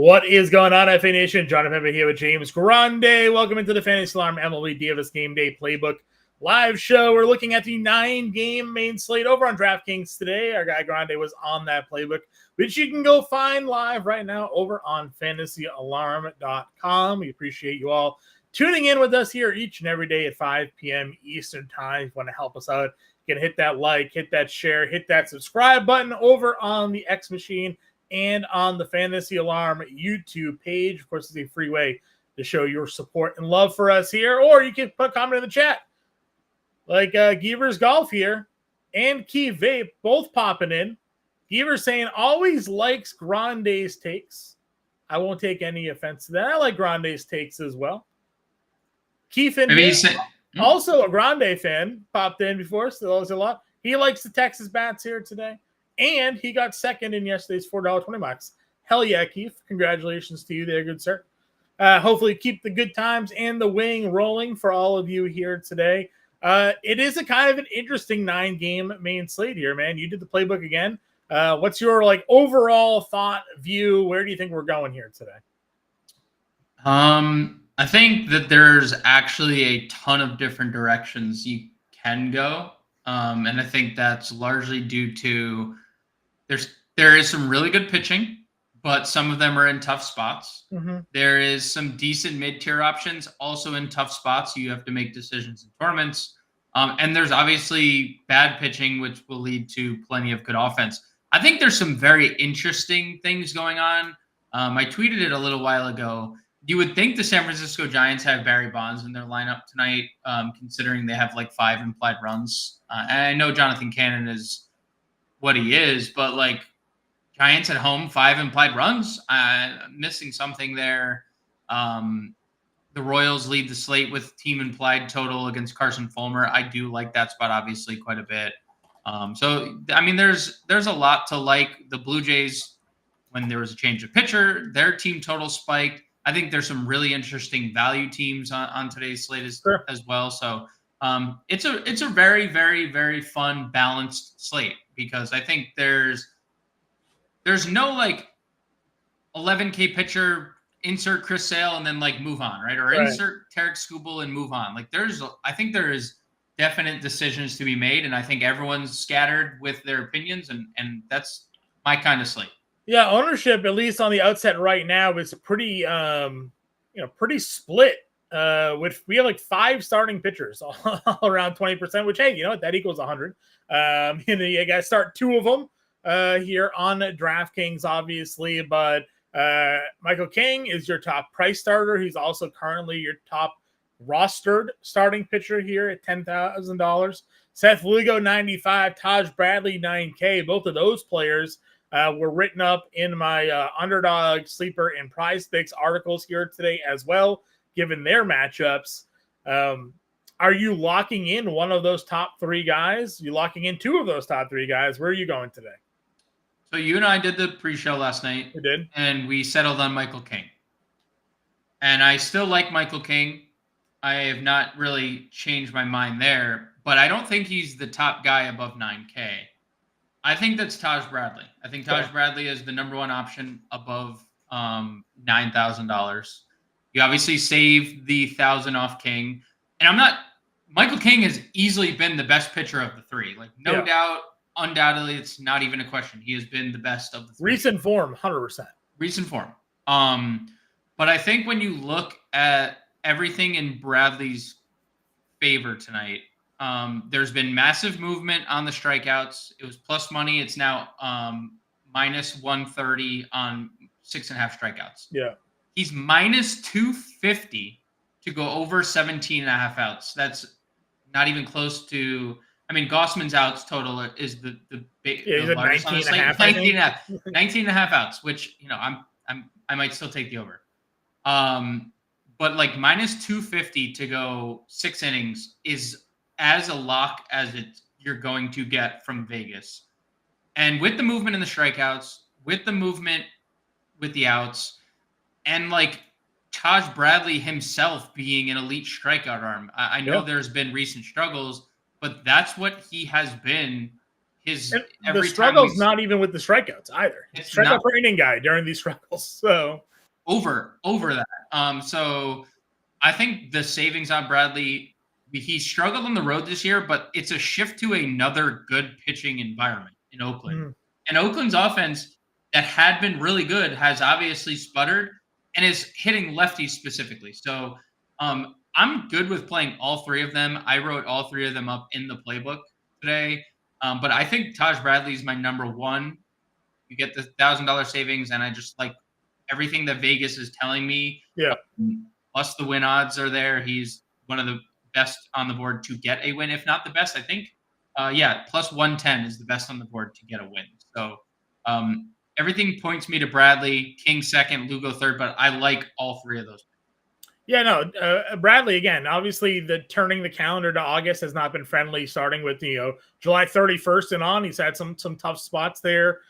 What is going on, FA Nation? John Impemba here with James Grande. Welcome into the Fantasy Alarm MLB DFS Game Day Playbook live show. We're looking at the 9-game main slate over on DraftKings today. Our guy Grande was on that playbook, which you can go find live right now over on fantasyalarm.com. We appreciate you all tuning in with us here each and every day at 5 p.m. Eastern Time. If you want to help us out, you can hit that like, hit that share, hit that subscribe button over on the X Machine and on the Fantasy Alarm YouTube page. Of course, it's a free way to show your support and love for us here, or you can put a comment in the chat. Like Geevers Golf here and Key Vape both popping in. Geevers saying always likes Grande's takes. I won't take any offense to that. I like Grande's takes as well. Keith and also a Grande fan popped in before, so that was a lot. He likes the Texas Bats here today. And he got second in yesterday's $4.20 box. Hell yeah, Keith. Congratulations to you there, good sir. Hopefully keep the good times and the wing rolling for all of you here today. It is a kind of an interesting 9-game main slate here, man. You did the playbook again. What's your overall thought, view? Where do you think we're going here today? I think that there's actually a ton of different directions you can go. And I think that's largely due to there is some really good pitching, but some of them are in tough spots. Mm-hmm. There is some decent mid-tier options also in tough spots. You have to make decisions in tournaments. And there's obviously bad pitching, which will lead to plenty of good offense. I think there's some very interesting things going on. I tweeted it a little while ago. You would think the San Francisco Giants have Barry Bonds in their lineup tonight, considering they have 5 implied runs. And I know Jonathan Cannon is what he is, but Giants at home, 5 implied runs. Missing something there. The Royals lead the slate with team implied total against Carson Fulmer. I do like that spot obviously quite a bit. So I mean, there's a lot to like. The Blue Jays, when there was a change of pitcher, their team total spiked. I think there's some really interesting value teams on today's slate as well. So it's a very, very, very fun, balanced slate because I think there's no 11K pitcher, insert Chris Sale and then move on, right? Or insert Tarek Skubal and move on. I think there is definite decisions to be made, and I think everyone's scattered with their opinions, and that's my kind of slate. Yeah, ownership, at least on the outset right now, is pretty pretty split. With we have 5 starting pitchers, all around 20%, which, hey, you know what, that equals 100. You got to start 2 of them here on DraftKings, obviously, but Michael King is your top price starter. He's also currently your top rostered starting pitcher here at $10,000. Seth Lugo, 95, Taj Bradley, 9K. Both of those players were written up in my underdog, sleeper, and prize picks articles here today as well, given their matchups. Are you locking in one of those top 3 guys? You locking in 2 of those top 3 guys? Where are you going today? So you and I did the pre-show last night. We did. And we settled on Michael King. And I still like Michael King. I have not really changed my mind there, but I don't think he's the top guy above 9K. I think that's Taj Bradley. I think Taj Bradley is the number 1 option above $9,000. You obviously save the 1,000 off King. And Michael King has easily been the best pitcher of the 3. No doubt, undoubtedly, it's not even a question. He has been the best of the 3. Recent form, 100%. Recent form. But I think when you look at everything in Bradley's favor tonight, there's been massive movement on the strikeouts. It was plus money. It's now minus 130 on 6.5 strikeouts. Yeah. He's minus 250 to go over 17.5 outs. That's not even close to. I mean, Gossman's outs total is the largest on the slate. 19.5 outs, which I might still take the over. But minus 250 to go 6 innings is as a lock as you're going to get from Vegas. And with the movement in the strikeouts, with the movement with the outs, and Taj Bradley himself being an elite strikeout arm, I know there's been recent struggles, but that's what he has been. The struggle's not even with the strikeouts either. He's strikeout per inning guy during these struggles. So over that. So I think the savings on Bradley, he struggled on the road this year, but it's a shift to another good pitching environment in Oakland. Mm. And Oakland's offense that had been really good has obviously sputtered and is hitting lefties specifically. So I'm good with playing all three of them. I wrote all three of them up in the playbook today. But I think Taj Bradley is my number one. You get the $1,000 savings, and I just like everything that Vegas is telling me. Yeah. Plus the win odds are there. He's one of the best on the board to get a win, if not the best, I think. Plus 110 is the best on the board to get a win. So everything points me to Bradley, King second, Lugo third, but I like all three of those. Yeah, no, Bradley, again, obviously the turning the calendar to August has not been friendly, starting with, July 31st and on. He's had some tough spots there.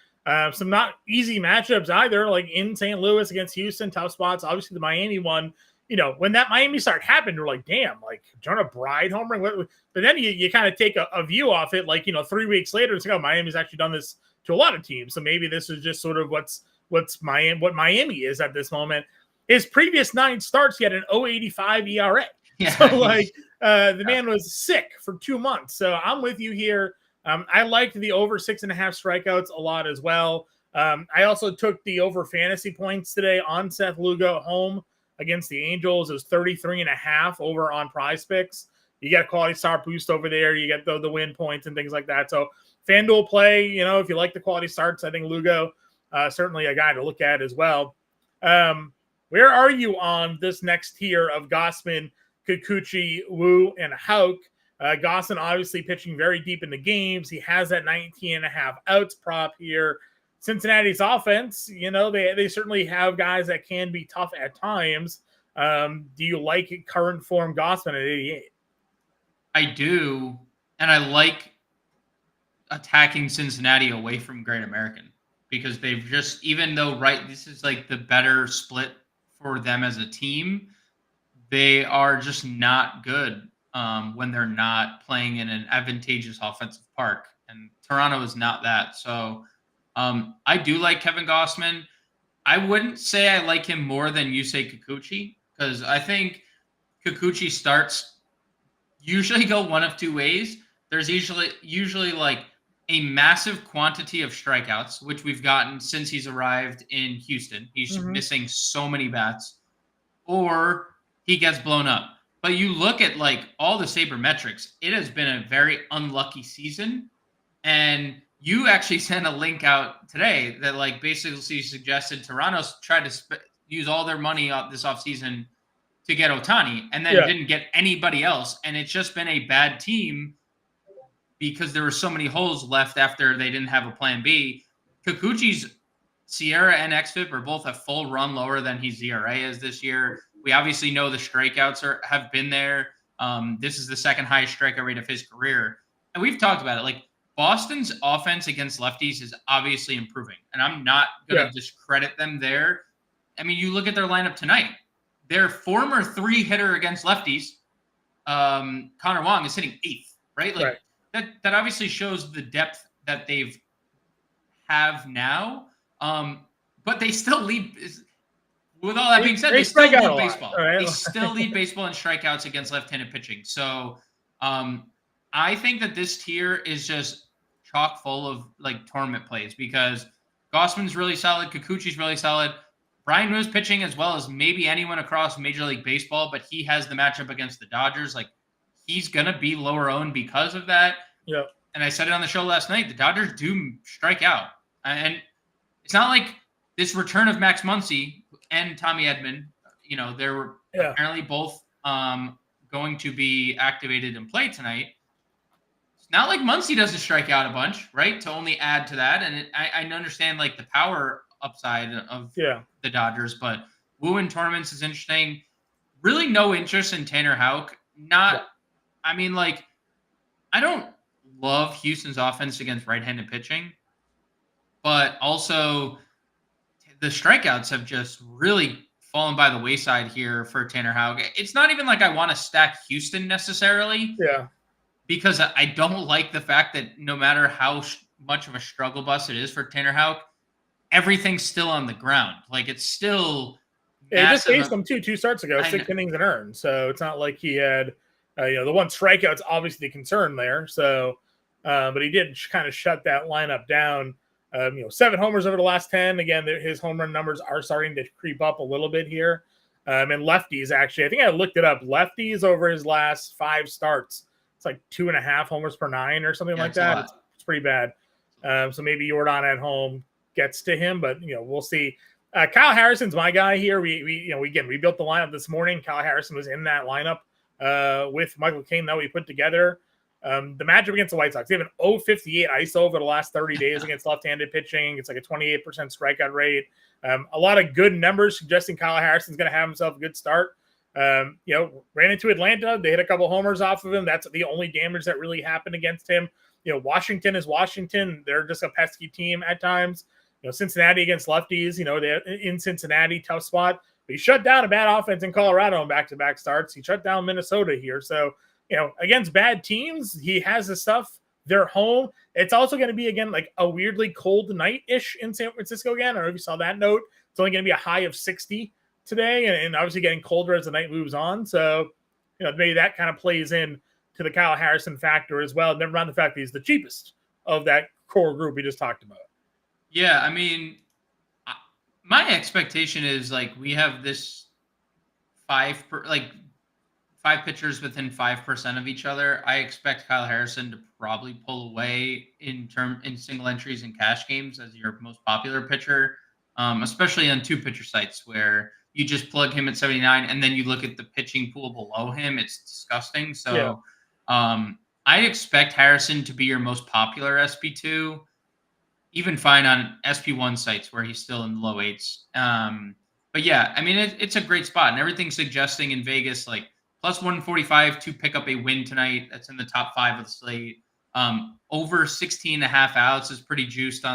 Some not easy matchups either, like in St. Louis against Houston, tough spots. Obviously the Miami one, when that Miami start happened, you're like, damn, like Jonah Bride homering. But then you kind of take a view off it, like, 3 weeks later, it's like, oh, Miami's actually done this to a lot of teams. So maybe this is just sort of what Miami is at this moment. His previous 9 starts, he had an 0.85 ERA. Yeah, so the man was sick for 2 months. So I'm with you here. I liked the over 6.5 strikeouts a lot as well. I also took the over fantasy points today on Seth Lugo at home against the Angels. It was 33.5 over on Prize Picks. You get a quality start boost over there. You get the win points and things like that. So FanDuel play, if you like the quality starts, I think Lugo certainly a guy to look at as well. Where are you on this next tier of Gausman, Kikuchi, Wu, and Houck? Gausman obviously pitching very deep in the games. He has that 19.5 outs prop here. Cincinnati's offense, they certainly have guys that can be tough at times. Do you like current form Gausman at 88? I do, and I like attacking Cincinnati away from Great American because they've just, even though, this is like the better split for them as a team, they are just not good when they're not playing in an advantageous offensive park. And Toronto is not that. So I do like Kevin Gausman. I wouldn't say I like him more than Yusei Kikuchi because I think Kikuchi starts usually go one of two ways. There's usually like a massive quantity of strikeouts, which we've gotten since he's arrived in Houston. He's missing so many bats, or he gets blown up. But you look at like all the Sabre metrics, it has been a very unlucky season. And you actually sent a link out today that like basically suggested Toronto's tried to use all their money this offseason to get Ohtani and then didn't get anybody else. And it's just been a bad team because there were so many holes left after they didn't have a plan B. Kikuchi's Sierra and xFIP are both a full run lower than his ERA is this year. We obviously know the strikeouts have been there. This is the second highest strikeout rate of his career. And we've talked about it. Like Boston's offense against lefties is obviously improving. And I'm not going to discredit them there. I mean, you look at their lineup tonight. Their former 3-hitter against lefties, Connor Wong, is hitting 8th, right? Like that obviously shows the depth that they've have now. But they still lead. With all that being said, they still lead baseball. They still lead baseball in strikeouts against left-handed pitching. So I think that this tier is just chock full of like tournament plays because Gausman's really solid, Kikuchi's really solid. Brian Moore's pitching as well as maybe anyone across Major League Baseball, but he has the matchup against the Dodgers. Like he's gonna be lower owned because of that. Yeah. And I said it on the show last night. The Dodgers do strike out, and it's not like this return of Max Muncy and Tommy Edman. They were apparently both going to be activated and play tonight. It's not like Muncy doesn't strike out a bunch, right? To only add to that, and I understand like the power upside of the Dodgers, but Wu in tournaments is interesting. Really no interest in Tanner Houck. I mean, like, I don't love Houston's offense against right-handed pitching, but also the strikeouts have just really fallen by the wayside here for Tanner Houck. It's not even like I want to stack Houston necessarily. Yeah. Because I don't like the fact that no matter how much of a struggle bus it is for Tanner Houck, everything's still on the ground. Like it's still It just massive. faced him too 2 starts ago, 6 innings and earned. So it's not like he had, the one strikeout's obviously the concern there. So, but he did kind of shut that lineup down. 7 homers over the last 10. Again, his home run numbers are starting to creep up a little bit here. And lefties, actually, I think I looked it up. Lefties over his last 5 starts, it's like 2.5 homers per 9 or something like that. It's pretty bad. So maybe Jordan at home gets to him, but we'll see. Kyle Harrison's my guy here. We built the lineup this morning. Kyle Harrison was in that lineup with Michael Cain that we put together. The matchup against the White Sox, they have an 0.58 ISO over the last 30 days against left-handed pitching. It's like a 28% strikeout rate. A lot of good numbers suggesting Kyle Harrison's going to have himself a good start. Ran into Atlanta. They hit a couple homers off of him. That's the only damage that really happened against him. Washington is Washington. They're just a pesky team at times. Cincinnati against lefties, they're in Cincinnati, tough spot. But he shut down a bad offense in Colorado on back-to-back starts. He shut down Minnesota here. So, against bad teams, he has the stuff. They're home. It's also going to be, again, like a weirdly cold night-ish in San Francisco again. I don't know if you saw that note. It's only going to be a high of 60 today, and obviously getting colder as the night moves on. So, maybe that kind of plays in to the Kyle Harrison factor as well. Never mind the fact that he's the cheapest of that core group we just talked about. Yeah, I mean, my expectation is like we have this 5 pitchers within 5% of each other. I expect Kyle Harrison to probably pull away in single entries and cash games as your most popular pitcher, especially on 2-pitcher sites where you just plug him at 79 and then you look at the pitching pool below him. It's disgusting. So I expect Harrison to be your most popular SP2. Even fine on SP1 sites where he's still in the low 8s. But yeah, I mean, it's a great spot, and everything's suggesting in Vegas like plus 145 to pick up a win tonight. That's in the top 5 of the slate. Over 16.5 outs is pretty juiced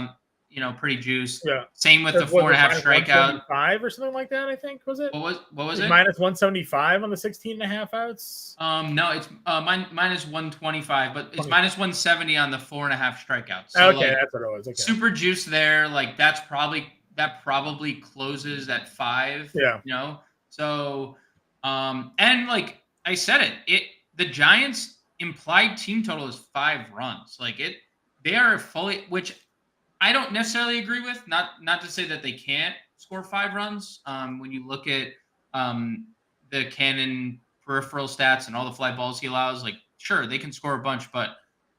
pretty juiced. Yeah. Same with the 4.5 strikeout. 5 or something like that, I think, was it? What was it? Minus 175 on the 16.5 outs? No, it's minus 125, but it's minus 170 on the 4.5 strikeouts. So okay, that's what it was. Okay. Super juice there. Like that probably closes at 5. Yeah. So and like I said the Giants implied team total is 5 runs. Like they are fully, which I don't necessarily agree with. Not to say that they can't score 5 runs. When you look at the Cannon peripheral stats and all the fly balls he allows, like sure they can score a bunch, but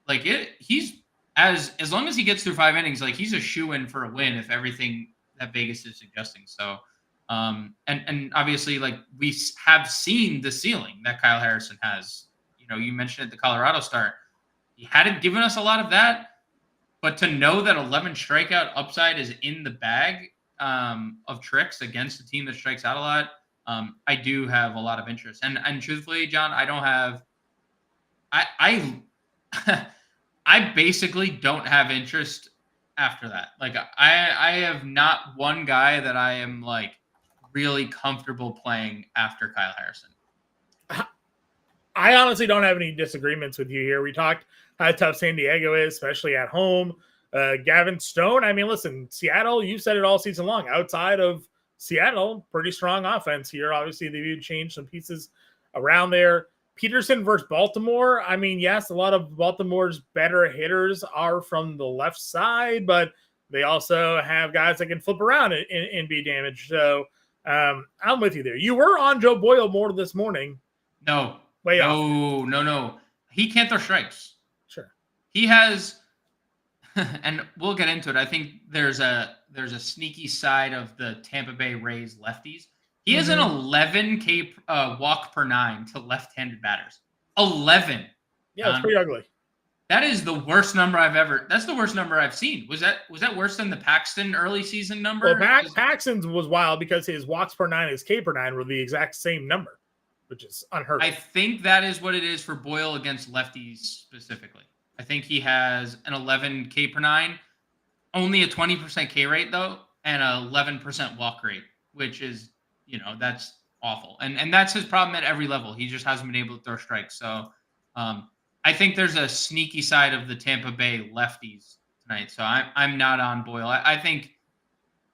like he's as long as he gets through 5 innings, like he's a shoo-in for a win if everything that Vegas is suggesting. So and obviously like we have seen the ceiling that Kyle Harrison has. You mentioned at the Colorado start, he hadn't given us a lot of that. But to know that 11 strikeout upside is in the bag of tricks against a team that strikes out a lot, I do have a lot of interest. And truthfully, John, I don't have I basically don't have interest after that. Like I have not one guy that I am like really comfortable playing after Kyle Harrison. I honestly don't have any disagreements with you here. We talked how tough San Diego is, especially at home. Gavin Stone, I mean, listen, Seattle, you said it all season long. Outside of Seattle, pretty strong offense here. Obviously, they've changed some pieces around there. Peterson versus Baltimore. I mean, yes, a lot of Baltimore's better hitters are from the left side, but they also have guys that can flip around and be damaged. So I'm with you there. You were on Joe Boyle more this morning. No. Way off. No. No. He can't throw strikes. Sure. He has, and we'll get into it. I think there's a sneaky side of the Tampa Bay Rays lefties. He has an 11K walk per 9 to left-handed batters. 11. Yeah, it's pretty ugly. That is the worst number that's the worst number I've seen. Was that worse than the Paxton early season number? Well, Paxton's was wild because his walks per 9 and his K per 9 were the exact same number, which is unheard of. I think that is what it is for Boyle against lefties specifically. I think he has an 11 K per 9, only a 20% K rate though, and an 11% walk rate, which is, that's awful. And that's his problem at every level. He just hasn't been able to throw strikes. So I think there's a sneaky side of the Tampa Bay lefties tonight. So I'm not on Boyle. I think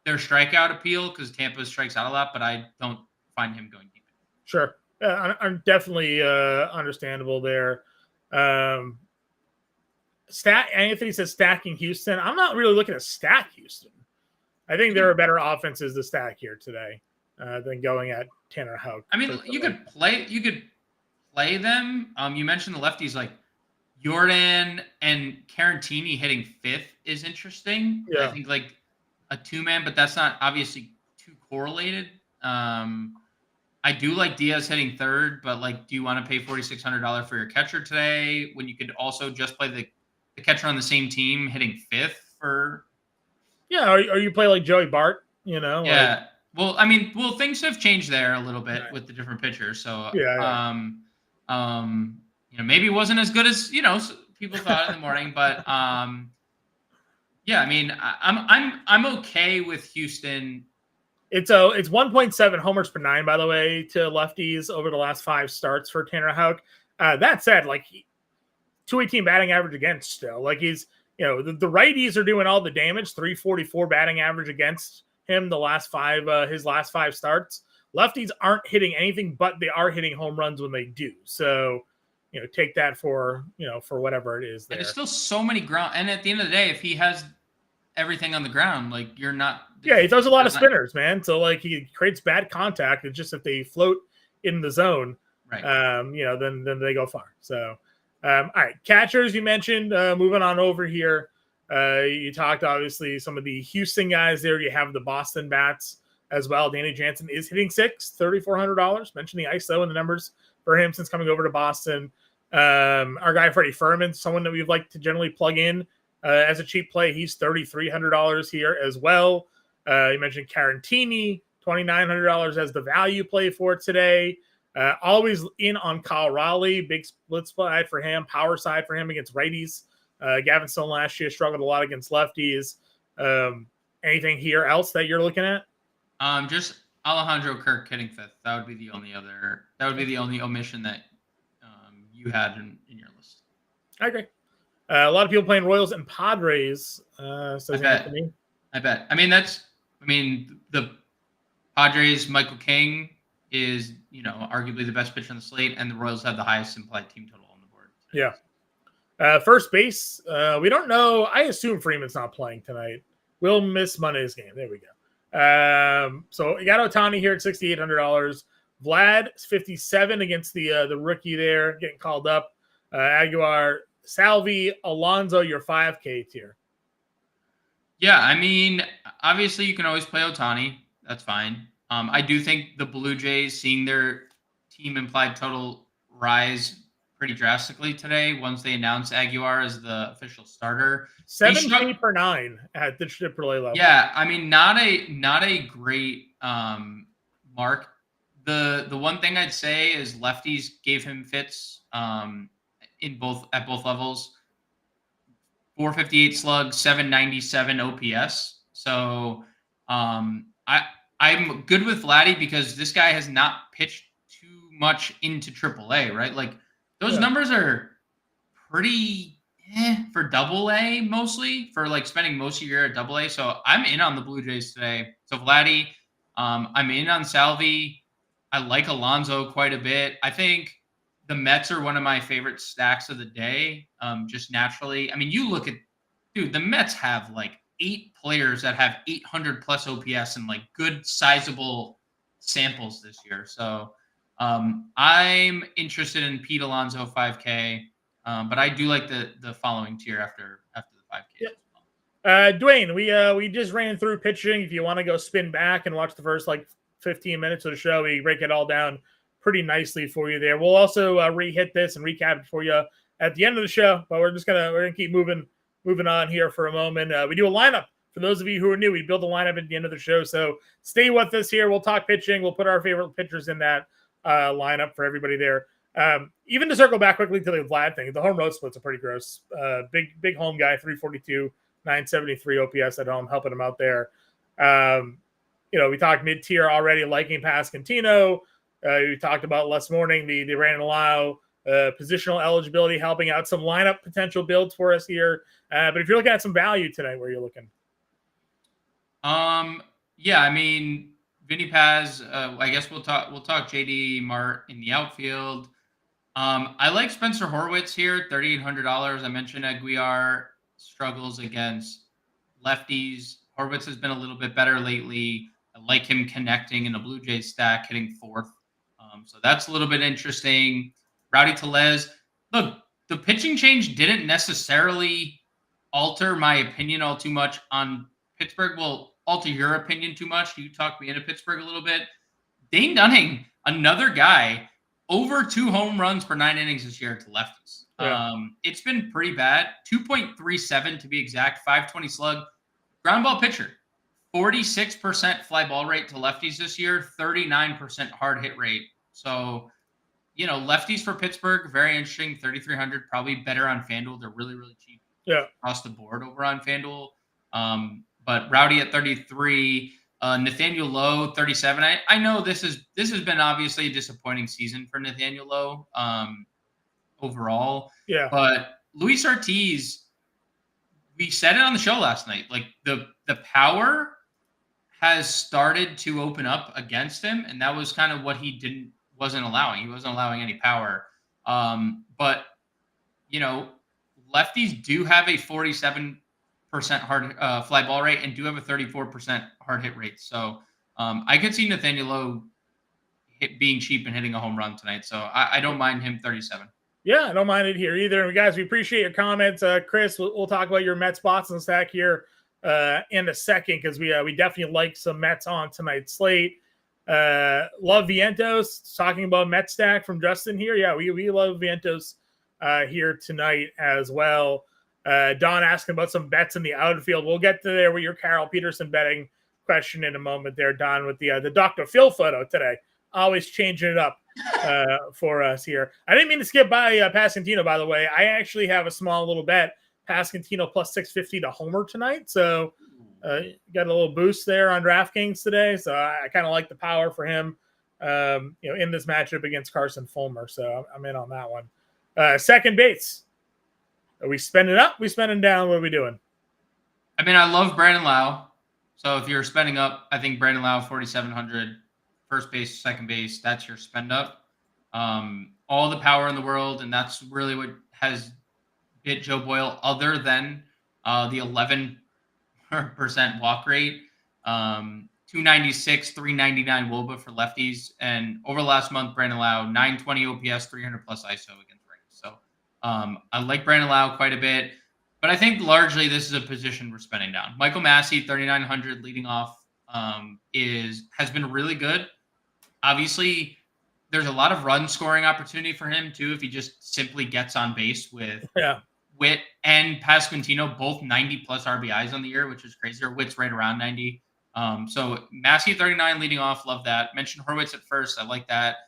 their strikeout appeal because Tampa strikes out a lot, but I don't find him going deep. Sure. I'm definitely understandable there. Anthony says stacking Houston. I'm not really looking to stack Houston. I think there are better offenses to stack here today than going at Tanner Houck. I mean, you could play them. You mentioned the lefties like Jordan and Carantini hitting fifth is interesting. Yeah. I think like a 2-man, but that's not obviously too correlated. I do like Diaz hitting third, but like, do you want to pay $4,600 for your catcher today when you could also just play the catcher on the same team hitting fifth for? Yeah, or you play like Joey Bart, you know? Yeah. Like, Well, I mean, things have changed there a little bit with the different pitchers. So, maybe it wasn't as good as people thought in the morning, but yeah, I mean, I'm okay with Houston. It's 1.7 homers per 9, by the way, to lefties over the last 5 starts for Tanner Houck. That said, like 218 batting average against still. Like he's, the righties are doing all the damage. 344 batting average against him his last 5 starts. Lefties aren't hitting anything, but they are hitting home runs when they do. So, take that for whatever it is there. And there's still so many ground. And at the end of the day, if he has everything on the ground, like you're not. Yeah, he throws a lot of spinners, man. So like he creates bad contact. It's just if they float in the zone, right? Then they go far. So, all right, catchers you mentioned. Moving on over here, you talked obviously some of the Houston guys there. You have the Boston bats as well. Danny Jansen is hitting $3,400. Mentioned the ISO and the numbers for him since coming over to Boston. Our guy Freddie Furman, someone that we'd like to generally plug in as a cheap play. He's $3,300 here as well. You mentioned Carantini, $2,900 as the value play for today. Always in on Kyle Raleigh, big split side for him, power side for him against righties. Gavin Stone last year struggled a lot against lefties. Anything here else that you're looking at? Just Alejandro Kirk hitting fifth. That would be the only other. That would be the only omission that you had in your list. I agree. A lot of people playing Royals and Padres. Says Anthony. I bet. I mean, the Padres, Michael King is, arguably the best pitcher on the slate, and the Royals have the highest implied team total on the board. Yeah. First base, we don't know. I assume Freeman's not playing tonight. We'll miss Monday's game. There we go. So you got Ohtani here at $6,800. Vlad, 57 against the rookie there, getting called up. Aguilar, Salvi, Alonso, your 5K tier. Yeah, I mean, obviously you can always play Ohtani. That's fine. I do think the Blue Jays seeing their team implied total rise pretty drastically today once they announced Aguilar as the official starter. 7K per 9 at the AAA level. Yeah, I mean, not a great mark. The one thing I'd say is lefties gave him fits at both levels. 458 slug, 797 OPS. So I'm good with Vladdy because this guy has not pitched too much into AAA, right? Like those numbers are pretty for AA mostly, for like spending most of your year at AA. So I'm in on the Blue Jays today. So Vladdy, I'm in on Salvi. I like Alonso quite a bit. I think the Mets are one of my favorite stacks of the day, just naturally. I mean, you look at, the Mets have like 8 players that have 800 plus OPS and like good sizable samples this year. So I'm interested in Pete Alonso 5K, but I do like the following tier after the 5K. Yeah. Dwayne, we just ran through pitching. If you want to go spin back and watch the first like 15 minutes of the show, we break it all down pretty nicely for you there. We'll also re-hit this and recap it for you at the end of the show, but we're gonna keep moving on here for a moment. We do a lineup for those of you who are new. We build a lineup at the end of the show, so stay with us here. We'll talk pitching. We'll put our favorite pitchers in that lineup for everybody there. Even to circle back quickly to the Vlad thing, the home road splits are pretty gross. Big home guy, 342, 973 OPS at home, helping him out there. We talked mid-tier already, liking Pascantino. We talked about last morning, the Brandon Lau positional eligibility, helping out some lineup potential builds for us here. But if you're looking at some value tonight, where you're looking? Yeah, I mean, Vinny Paz. I guess we'll talk JD Mart in the outfield. I like Spencer Horwitz here, $3,800. I mentioned Aguiar struggles against lefties. Horwitz has been a little bit better lately. I like him connecting in a Blue Jays stack, hitting fourth. So that's a little bit interesting. Rowdy Tellez. Look, the pitching change didn't necessarily alter my opinion all too much on Pittsburgh. Will alter your opinion too much. You talked me into Pittsburgh a little bit. Dane Dunning, another guy, over 2 home runs per 9 innings this year to lefties. Yeah. It's been pretty bad. 2.37 to be exact, 520 slug. Ground ball pitcher, 46% fly ball rate to lefties this year, 39% hard hit rate. So, lefties for Pittsburgh, very interesting. 3,300, probably better on FanDuel. They're really, really cheap across the board over on FanDuel. But Rowdy at 33. Nathaniel Lowe, 37. I know this has been obviously a disappointing season for Nathaniel Lowe overall. Yeah. But Luis Ortiz, we said it on the show last night. Like the power has started to open up against him, and that was kind of what he wasn't allowing. He wasn't allowing any power. But lefties do have a 47% hard fly ball rate and do have a 34% hard hit rate. So I could see Nathaniel Lowe being cheap and hitting a home run tonight. So I don't mind him 37. Yeah, I don't mind it here either. And guys, we appreciate your comments. Chris, we'll talk about your Mets spots and stack here in a second because we definitely like some Mets on tonight's slate. Love Vientos. Talking about Met stack from Justin here. Yeah, we love Vientos here tonight as well. Don asking about some bets in the outfield. We'll get to there with your Carol Peterson betting question in a moment there, Don, with the Dr. Phil photo today. Always changing it up for us here. I didn't mean to skip by Pasquantino, by the way. I actually have a small little bet. Pasquantino plus 650 to homer tonight. So got a little boost there on DraftKings today. So I kind of like the power for him, in this matchup against Carson Fulmer. So I'm in on that one. Second base. Are we spending up? We spending down? What are we doing? I mean, I love Brandon Lau. So if you're spending up, I think Brandon Lau, 4,700, first base, second base, that's your spend up. All the power in the world, and that's really what has bit Joe Boyle, other than the 11% walk rate. 296, 399 WOBA for lefties. And over the last month, Brandon Lau, 920 OPS, 300 plus ISO against Rangers. So I like Brandon Lau quite a bit. But I think largely this is a position we're spending down. Michael Massey, 3,900 leading off, has been really good. Obviously, there's a lot of run scoring opportunity for him too if he just simply gets on base with Witt and Pasquantino, both 90 plus RBIs on the year, which is crazy. Or Witt's right around 90. So Massey 39 leading off, love that. Mentioned Horwitz at first, I like that.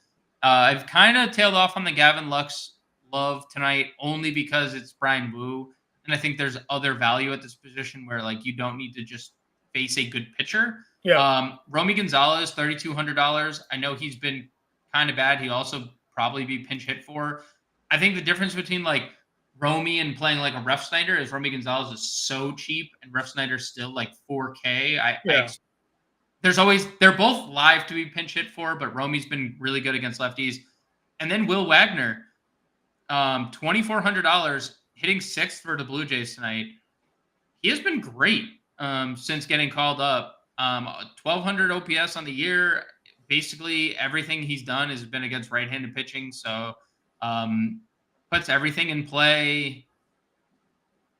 I've kind of tailed off on the Gavin Lux love tonight only because it's Brian Wu. And I think there's other value at this position where you don't need to just face a good pitcher. Yeah. Romy Gonzalez, $3,200. I know he's been kind of bad. He'll also probably be pinch hit for. I think the difference between Romy and playing like a Ref Snyder is Romy Gonzalez is so cheap and Ref Snyder's still like 4K. They're both live to be pinch hit for, but Romy's been really good against lefties. And then Will Wagner, $2,400, hitting sixth for the Blue Jays tonight. He has been great since getting called up. 1,200 OPS on the year. Basically, everything he's done has been against right-handed pitching. So puts everything in play.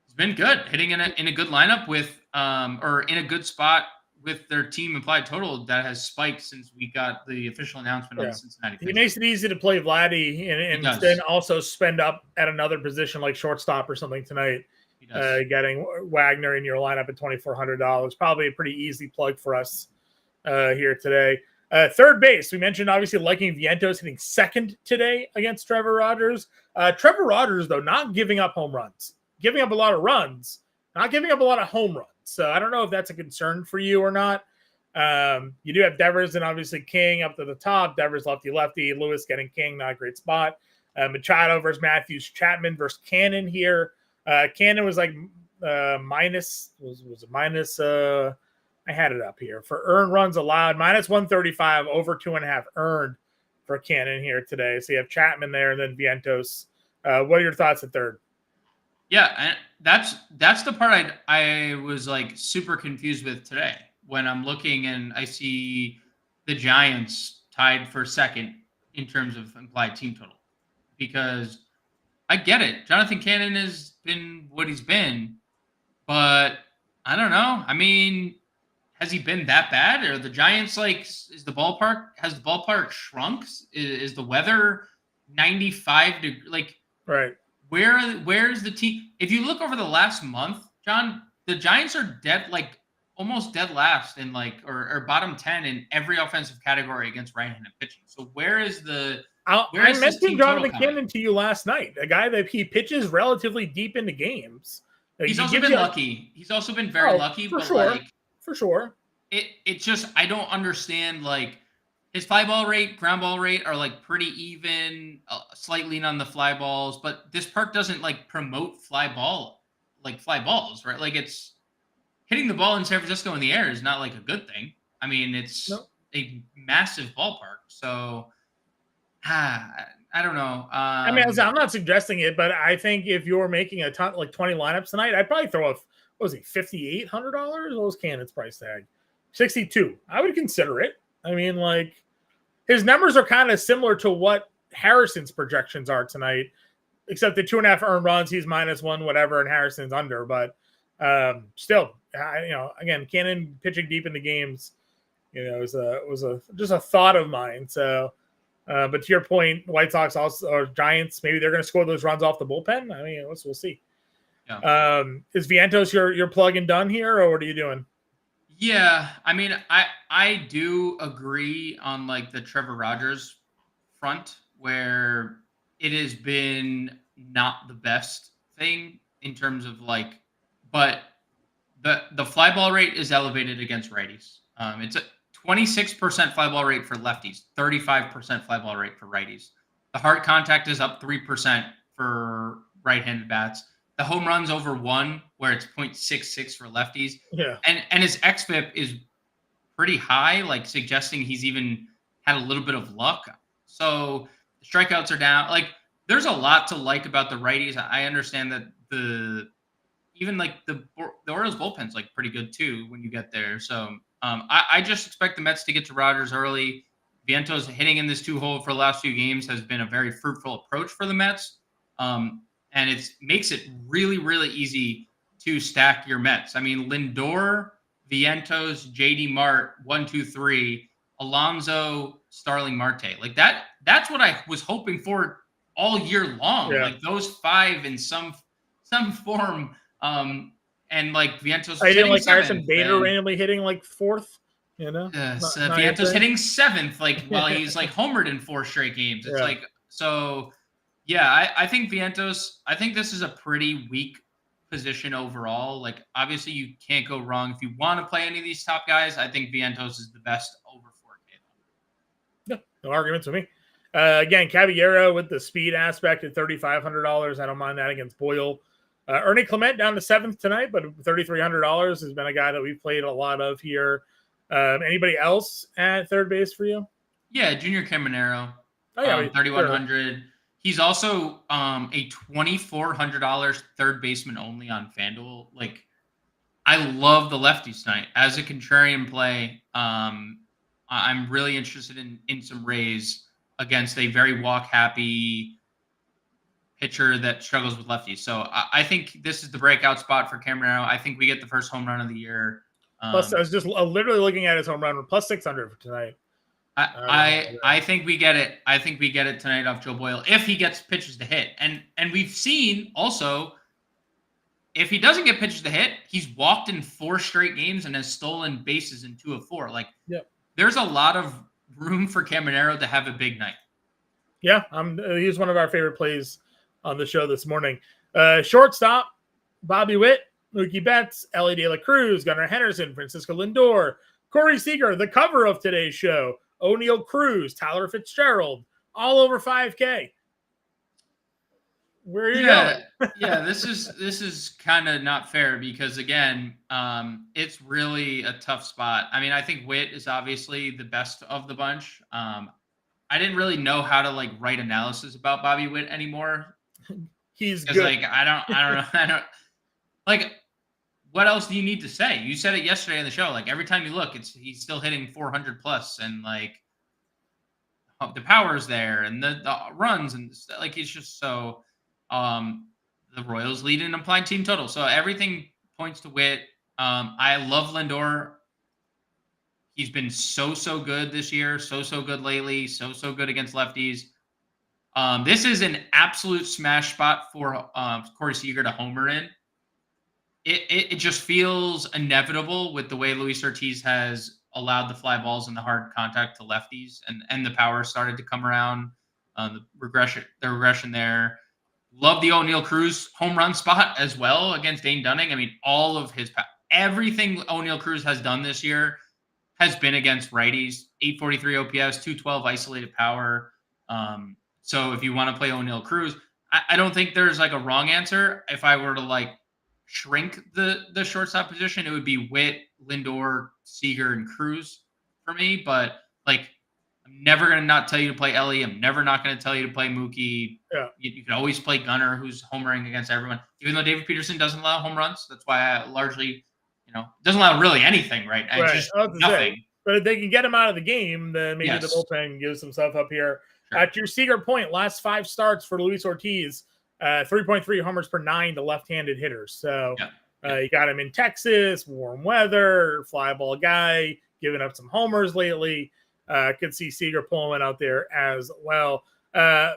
He's been good, hitting in a good lineup with or in a good spot with their team implied total that has spiked since we got the official announcement on the Cincinnati pitch. He makes it easy to play Vladdy and then also spend up at another position like shortstop or something tonight. Getting Wagner in your lineup at $2,400. Probably a pretty easy plug for us here today. Third base, we mentioned obviously liking Vientos hitting second today against Trevor Rogers. Trevor Rogers, though, not giving up home runs. Giving up a lot of runs, not giving up a lot of home runs. So I don't know if that's a concern for you or not. You do have Devers and obviously King up to the top. Devers lefty. Lewis getting King, not a great spot. Machado versus Matthews. Chapman versus Cannon here. Cannon was like minus I had it up here for earned runs allowed, minus 135, over 2.5 earned for Cannon here today. So you have Chapman there and then Vientos. What are your thoughts at third? Yeah, and that's the part I was like super confused with today when I'm looking and I see the Giants tied for second in terms of implied team total. Because I get it. Jonathan Cannon has been what he's been, but I don't know. I mean, has he been that bad? Or the Giants like has the ballpark shrunk? Is the weather 95 to like Right. where's the team? If you look over the last month, John, the Giants are almost dead last in like or bottom 10 in every offensive category against right-handed pitching. So where is I this mentioned team total Jonathan coming? Cannon to you last night, a guy that he pitches relatively deep into games. He's also been lucky. He's also been very lucky, for but sure. like For sure. It just I don't understand like his fly ball rate, ground ball rate are like pretty even, slightly on the fly balls, but this park doesn't like promote fly balls, right? Like it's hitting the ball in San Francisco in the air is not like a good thing. I mean, it's a massive ballpark, so I don't know. I mean, I'm not suggesting it, but I think if you're making a ton, like 20 lineups tonight, I'd probably throw what was he, $5,800? What was Cannon's price tag? 62. I would consider it. I mean, like his numbers are kind of similar to what Harrison's projections are tonight, except the 2.5 earned runs, he's minus one, whatever, and Harrison's under. But still, again, Cannon pitching deep in the games, was just a thought of mine. So. But to your point, White Sox also or Giants, maybe they're going to score those runs off the bullpen. I mean, we'll see. Yeah. Is Vientos your plug and done here, or what are you doing? Yeah, I mean, I do agree on like the Trevor Rogers front, where it has been not the best thing in terms of like, but the fly ball rate is elevated against righties. It's a 26% fly ball rate for lefties, 35% fly ball rate for righties. The hard contact is up 3% for right-handed bats. The home runs over 1, where it's 0.66 for lefties. Yeah. And his xFIP is pretty high, like suggesting he's even had a little bit of luck. So the strikeouts are down. Like there's a lot to like about the righties. I understand that the Orioles bullpen's like pretty good too when you get there. So I just expect the Mets to get to Rogers early. Vientos hitting in this 2-hole for the last few games has been a very fruitful approach for the Mets. And it makes it really, really easy to stack your Mets. I mean, Lindor, Vientos, JD Mart, 1, 2, 3, Alonso, Starling Marte. Like that's what I was hoping for all year long. Yeah. Like those 5 in some form. And like Vientos, I didn't like Harrison Bader randomly hitting like 4th. Vientos hitting 7th, like while he's like homered in 4 straight games. It's like so. Yeah, I think Vientos. I think this is a pretty weak position overall. Like obviously you can't go wrong if you want to play any of these top guys. I think Vientos is the best over 4K. Yeah, no arguments with me. Again, Caballero with the speed aspect at $3,500. I don't mind that against Boyle. Ernie Clement down to 7th tonight, but $3,300 has been a guy that we've played a lot of here. Anybody else at third base for you? Yeah, Junior Caminero. Oh, yeah, 3,100. Sure. He's also a $2,400 third baseman only on FanDuel. Like, I love the lefties tonight. As a contrarian play, I'm really interested in some Rays against a very walk-happy pitcher that struggles with lefties. So I think this is the breakout spot for Caminero. I think we get the first home run of the year. Plus, I was just literally looking at his home run plus 600 for tonight. I think we get it. I think we get it tonight off Joe Boyle if he gets pitches to hit. And we've seen also if he doesn't get pitches to hit, he's walked in 4 straight games and has stolen bases in 2 of 4. Like, there's a lot of room for Caminero to have a big night. Yeah, he's one of our favorite plays on the show this morning. Shortstop, Bobby Witt, Mookie Betts, Ellie De La Cruz, Gunnar Henderson, Francisco Lindor, Corey Seager, the cover of today's show, O'Neal Cruz, Tyler Fitzgerald, all over 5K. Where are you Yeah, going? yeah. This is kind of not fair because again, it's really a tough spot. I mean, I think Witt is obviously the best of the bunch. I didn't really know how to like write analysis about Bobby Witt anymore He's because good. like I don't know, I don't like what else do you need to say? You said it yesterday on the show. Like every time you look, he's still hitting 400 plus, and like the power's there, and the runs, and like it's just so. Um, the Royals lead in implied team total, so everything points to Witt. I love Lindor. He's been so good this year, so good lately, so good against lefties. This is an absolute smash spot for Corey Seager to homer in. It just feels inevitable with the way Luis Ortiz has allowed the fly balls and the hard contact to lefties, and the power started to come around. The regression there. Love the O'Neal Cruz home run spot as well against Dane Dunning. I mean, all of everything O'Neal Cruz has done this year has been against righties. 843 OPS, 212 isolated power. So if you want to play O'Neal Cruz, I don't think there's like a wrong answer. If I were to like shrink the shortstop position, it would be Witt, Lindor, Seager, and Cruz for me. But like, I'm never gonna not tell you to play Ellie. I'm never not gonna tell you to play Mookie. Yeah. You can always play Gunnar, who's homering against everyone. Even though David Peterson doesn't allow home runs, that's why I largely, doesn't allow really anything right now. It's Right. just I was to say, nothing. but if they can get him out of the game, then maybe the Yes. bullpen gives some stuff up here. Sure. To your Seager point, last 5 starts for Luis Ortiz, 3.3 homers per 9 to left-handed hitters. So you got him in Texas, warm weather, fly ball guy, giving up some homers lately. Could see Seager pulling one out there as well.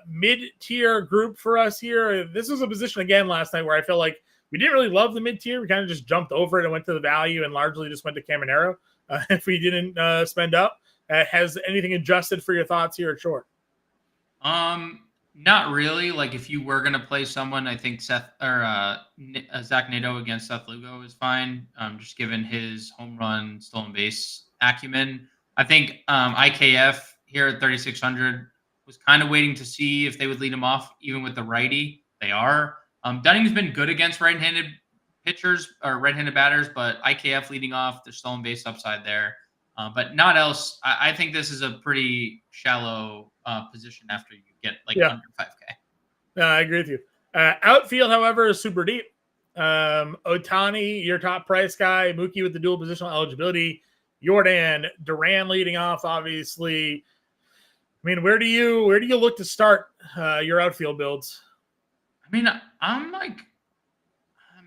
Mid-tier group for us here. This was a position again last night where I felt like we didn't really love the mid-tier. We kind of just jumped over it and went to the value and largely just went to Caminero if we didn't spend up. Has anything adjusted for your thoughts here at short? Not really. Like if you were gonna play someone, I think Zach Nato against Seth Lugo is fine. Just given his home run, stolen base acumen. I think IKF here at 3,600 was kind of waiting to see if they would lead him off, even with the righty. They are. Dunning's been good against right-handed pitchers or right-handed batters, but IKF leading off, there's stolen base upside there. But not else. I think this is a pretty shallow position after you get under 5K. I agree with you. Outfield, however, is super deep. Ohtani, your top price guy. Mookie with the dual positional eligibility. Jordan, Duran leading off, obviously. I mean, where do you look to start your outfield builds? I mean, I'm like,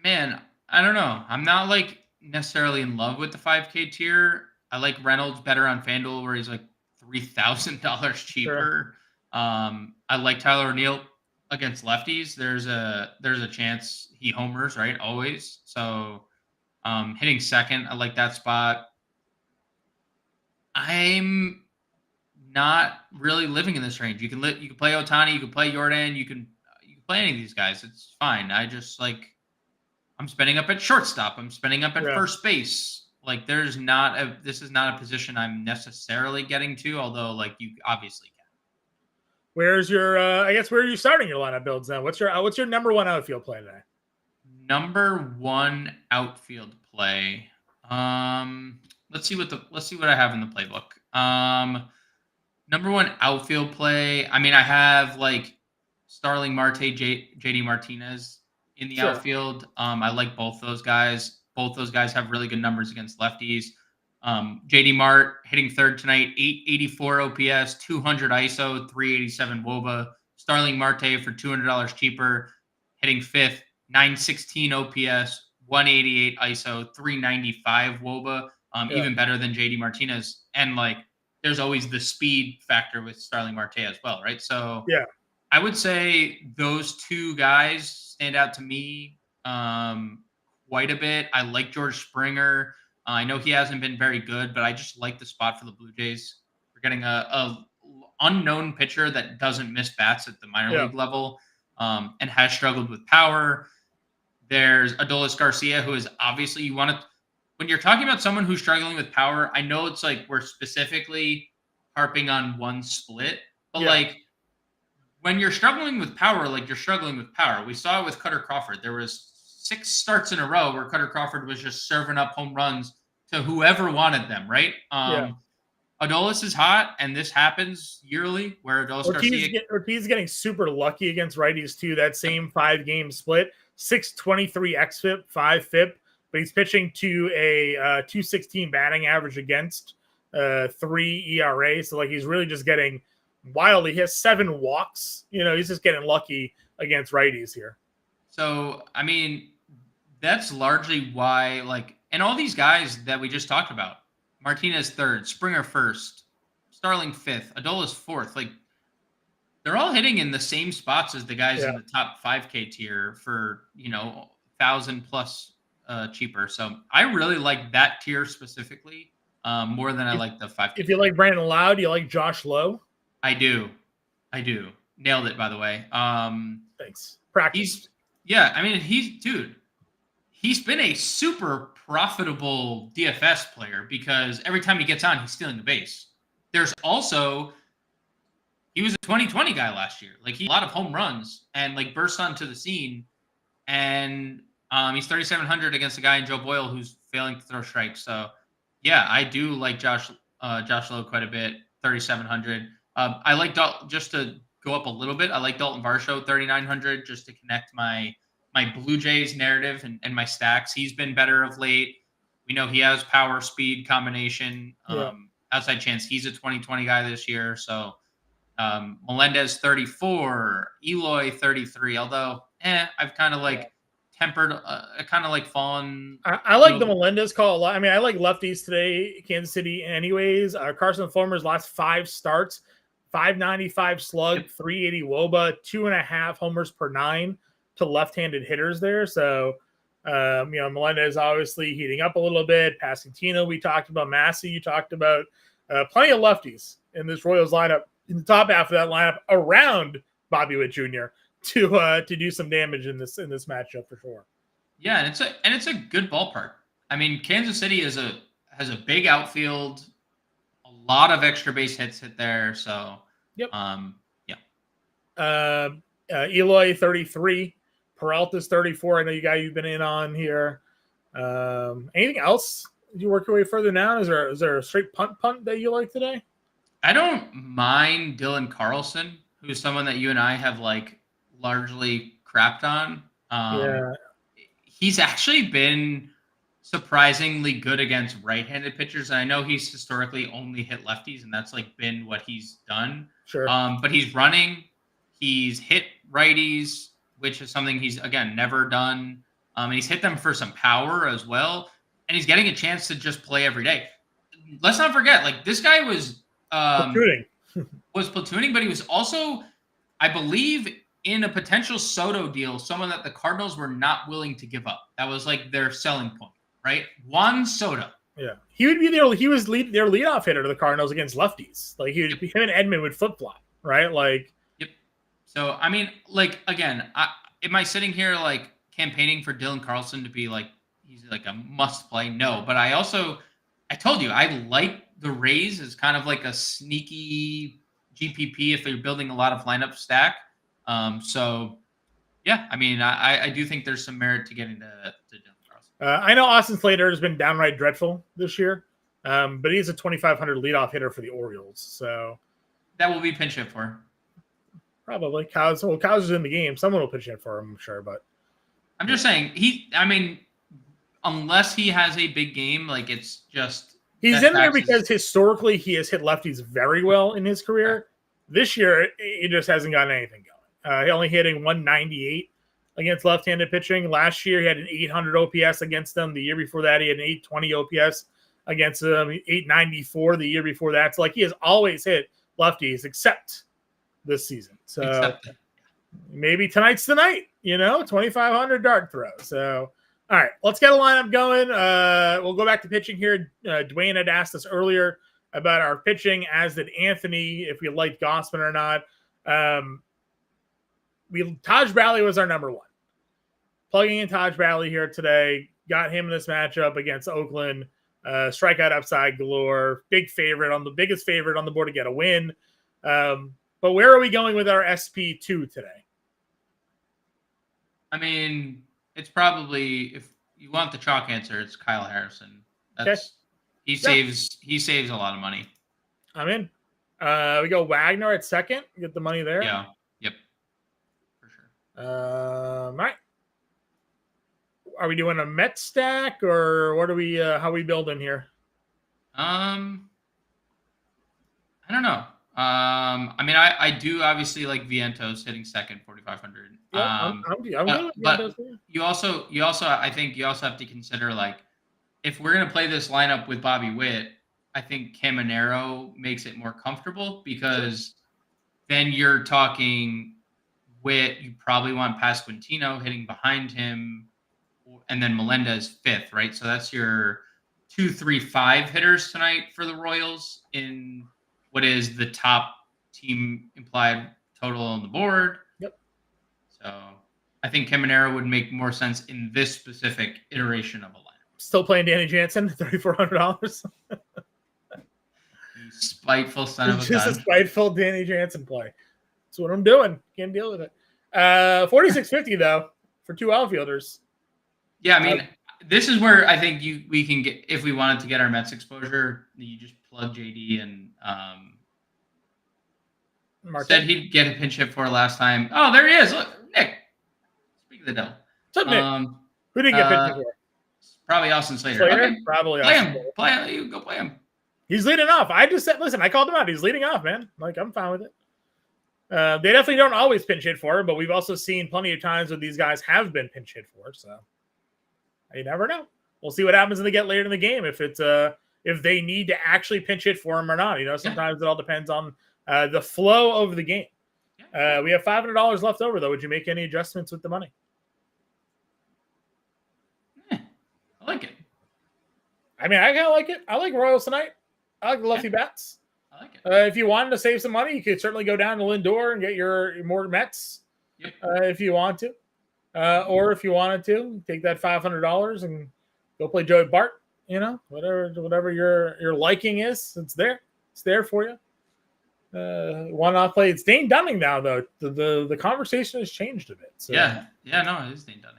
man, I don't know. I'm not like necessarily in love with the 5K tier. I like Reynolds better on FanDuel where he's like $3,000 cheaper. Sure. I like Tyler O'Neill against lefties. There's a chance he homers, right? Always. So hitting second, I like that spot. I'm not really living in this range. You can play Ohtani, you can play Jordan, you can play any of these guys. It's fine. I just I'm spending up at shortstop. I'm spending up at first base. Like this is not a position I'm necessarily getting to, although you obviously can. Where's your where are you starting your lineup builds then? What's your number one outfield play today? Number one outfield play. Let's see what I have in the playbook. Number one outfield play. I mean, I have Starling Marte, JD Martinez in the outfield. I like both those guys. Both those guys have really good numbers against lefties. JD Mart hitting third tonight, 884 OPS, 200 ISO, 387 WOBA. Starling Marte for $200 cheaper, hitting fifth, 916 OPS, 188 ISO, 395 WOBA. Even better than JD Martinez. And there's always the speed factor with Starling Marte as well, right? So I would say those two guys stand out to me quite a bit. I like George Springer. I know he hasn't been very good, but I just like the spot for the Blue Jays. We're getting a unknown pitcher that doesn't miss bats at the minor league level and has struggled with power. There's Adolis Garcia, who is obviously when you're talking about someone who's struggling with power, I know it's we're specifically harping on one split, but when you're struggling with power, like you're struggling with power. We saw it with Cutter Crawford. There was 6 starts in a row where Cutter Crawford was just serving up home runs to whoever wanted them, right? Yeah. Adolis is hot, and this happens yearly where Adolis Garcia. Ortiz getting super lucky against righties too. That same 5-game split, 623 xFIP, 5 FIP, but he's pitching to a 216 batting average against 3 ERA. So like he's really just getting wildly. He has 7 walks. He's just getting lucky against righties here. So I mean, that's largely why and all these guys that we just talked about. Martinez 3rd, Springer 1st, Starling 5th, Adolis 4th. Like they're all hitting in the same spots as the guys in the top 5K tier for 1,000 plus cheaper. So I really like that tier specifically more than I like the 5K. If you like Brandon Lowe, do you like Josh Lowe? I do. Nailed it, by the way. Thanks. Practice. He's been a super profitable DFS player because every time he gets on, he's stealing the base. There's also, he was a 2020 guy last year. Like he had a lot of home runs and burst onto the scene. And he's 3,700 against a guy in Joe Boyle who's failing to throw strikes. So yeah, I do like Josh Lowe quite a bit. 3,700. I like just to go up a little bit. I like Dalton Varsho 3,900 just to connect my Blue Jays narrative and my stacks. He's been better of late. We know he has power speed combination. Outside chance he's a 2020 guy this year. So Melendez 34, Eloy 33. Although I've kind of tempered. I kind of fallen. I like the Melendez call a lot. I mean, I like lefties today, Kansas City. Anyways, Carson Fulmer's last 5 starts, 595 slug, 380 WOBA, 2.5 homers per 9 to left-handed hitters there. So, Melendez obviously heating up a little bit. Pasquantino, we talked about. Massey, you talked about. Plenty of lefties in this Royals lineup, in the top half of that lineup, around Bobby Witt Jr. to do some damage in this matchup for sure. Yeah, and it's a good ballpark. I mean, Kansas City has a big outfield, a lot of extra base hits hit there. So, Eloy 33. Peralta's 34. I know you've been in on here. Anything else you work your way further down? Is there a straight punt that you like today? I don't mind Dylan Carlson, who's someone that you and I have largely crapped on. He's actually been surprisingly good against right-handed pitchers. And I know he's historically only hit lefties, and that's been what he's done. Sure. But he's running. He's hit righties, which is something he's, again, never done. And he's hit them for some power as well. And he's getting a chance to just play every day. Let's not forget, this guy was platooning. But he was also, I believe, in a potential Soto deal, someone that the Cardinals were not willing to give up. That was their selling point, right? Juan Soto. Yeah. He would be their leadoff hitter to the Cardinals against lefties. Him and Edman would flip-flop, right? Yep. So, I mean, again, am I sitting here campaigning for Dylan Carlson to be he's a must play? No, but I told you I like the Rays as kind of a sneaky GPP if you're building a lot of lineup stack. So yeah, I mean, I do think there's some merit to getting to Dylan Carlson. I know Austin Slater has been downright dreadful this year, but he's a 2,500 leadoff hitter for the Orioles, so that will be pinch hit for. Probably. Cows is in the game. Someone will pitch hit for him, I'm sure, but I'm just saying unless he has a big game, it's just he's in there because historically he has hit lefties very well in his career. This year, he just hasn't gotten anything going. He only hitting 198 against left-handed pitching. Last year, he had an 800 OPS against them. The year before that, he had an 820 OPS against them. 894 the year before that. So, he has always hit lefties except this season. So maybe tonight's the night, 2,500 dart throw. So, all right, let's get a lineup going. We'll go back to pitching here. Dwayne had asked us earlier about our pitching, as did Anthony, if we liked Gausman or not. Taj Bradley was our number one. Plugging in Taj Bradley here today, got him in this matchup against Oakland. Strikeout upside galore. Biggest favorite on the board to get a win. But where are we going with our SP2 today? I mean, it's probably, if you want the chalk answer, it's Kyle Harrison. That's He saves a lot of money. I'm in. We go Wagner at second. Get the money there. Yeah. Yep. For sure. All right. Are we doing a Met stack or what are we? How are we building here? I don't know. I mean, I do obviously like Vientos hitting second, 4,500. Yeah, I'm good with but you also, I think you also have to consider, like, if we're gonna play this lineup with Bobby Witt, I think Caminero makes it more comfortable because then you're talking Witt. You probably want Pasquantino hitting behind him, and then Melendez fifth, right? So that's your 2, 3, 5 hitters tonight for the Royals in what is the top team implied total on the board. Yep. So I think Caminero would make more sense in this specific iteration of a lineup. Still playing Danny Jansen, $3,400. You spiteful son of a gun. Just a spiteful Danny Jansen play. That's what I'm doing. Can't deal with it. 46.50 though for 2 outfielders. Yeah, I mean, this is where I think we can get, if we wanted to get our Mets exposure, you just plug JD and said he'd get a pinch hit for last time. Oh, there he is. Look, Nick. Speak of the devil. What's up, Nick? Who did he get pinch hit for? Probably Austin Slater. Okay. Probably play Austin him. Play him. You go play him. He's leading off. I just said, listen, I called him out. He's leading off, man. Like, I'm fine with it. They definitely don't always pinch hit for him, but we've also seen plenty of times when these guys have been pinch hit for. So you never know. We'll see what happens when they get later in the game. If it's if they need to actually pinch hit for him or not. You know, sometimes it all depends on the flow of the game. We have $500 left over, though. Would you make any adjustments with the money? I like it. I mean, I kind of like it. I like Royals tonight. I like the lefty bats. I like it. If you wanted to save some money, you could certainly go down to Lindor and get your more Mets if you want to. Or if you wanted to, take that $500 and go play Joey Bart. You know, whatever your liking is, it's there. It's there for you. One off play. It's Dane Dunning now, though. The conversation has changed a bit. So. No, it is Dane Dunning.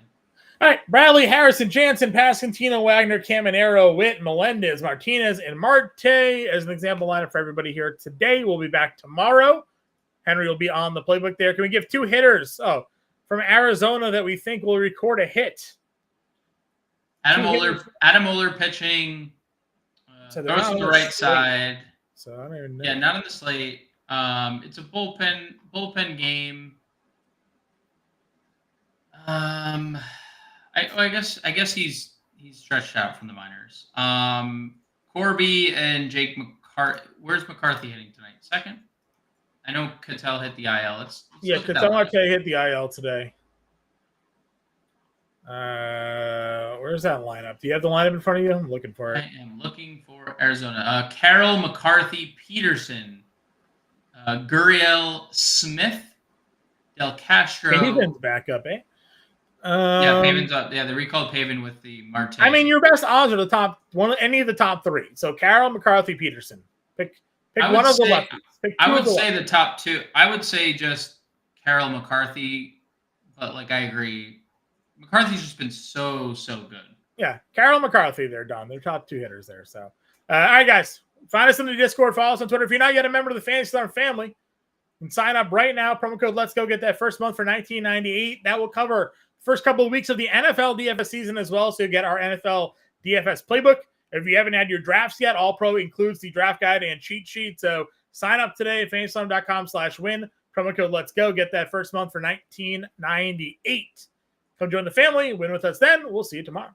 All right, Bradley, Harrison, Jansen, Pasquantino, Wagner, Caminero, Witt, Melendez, Martinez, and Marte as an example lineup for everybody here today. We'll be back tomorrow. Henry will be on the playbook there. Can we give 2 hitters from Arizona that we think will record a hit? Adam Oler pitching. Throws to the right side. So I don't even know. Yeah, not on the slate. It's a bullpen game. I guess he's stretched out from the minors. Corby and Jake McCarthy. Where's McCarthy hitting tonight? Second? I know Cattell hit the IL. Let's Cattell hit the IL today. Where's that lineup? Do you have the lineup in front of you? I'm looking for it. I am looking for Arizona. Carroll, McCarthy, Peterson, Gurriel, Smith, Del Castro. Pavin's back up, eh? Pavin's up. Yeah, they recalled Pavin with the Marte. I mean, your best odds are the top one, any of the top 3. So Carroll, McCarthy, Peterson. Pick one of the lefties. I would say the top 2. I would say just Carroll, McCarthy, but like I agree, McCarthy's just been so good. Yeah, Carroll, McCarthy, they're done. They're top 2 hitters there. So, all right, guys, find us in the Discord. Follow us on Twitter. If you're not yet a member of the Fantasy Star family, you can sign up right now. Promo code Let's Go. Get that first month for $19.98. That will cover first couple of weeks of the NFL DFS season as well. So you get our NFL DFS playbook. If you haven't had your drafts yet, All Pro includes the draft guide and cheat sheet. So sign up today at fantasyslam.com/win. Promo code Let's Go. Get that first month for $19.98. Come join the family. Win with us then. We'll see you tomorrow.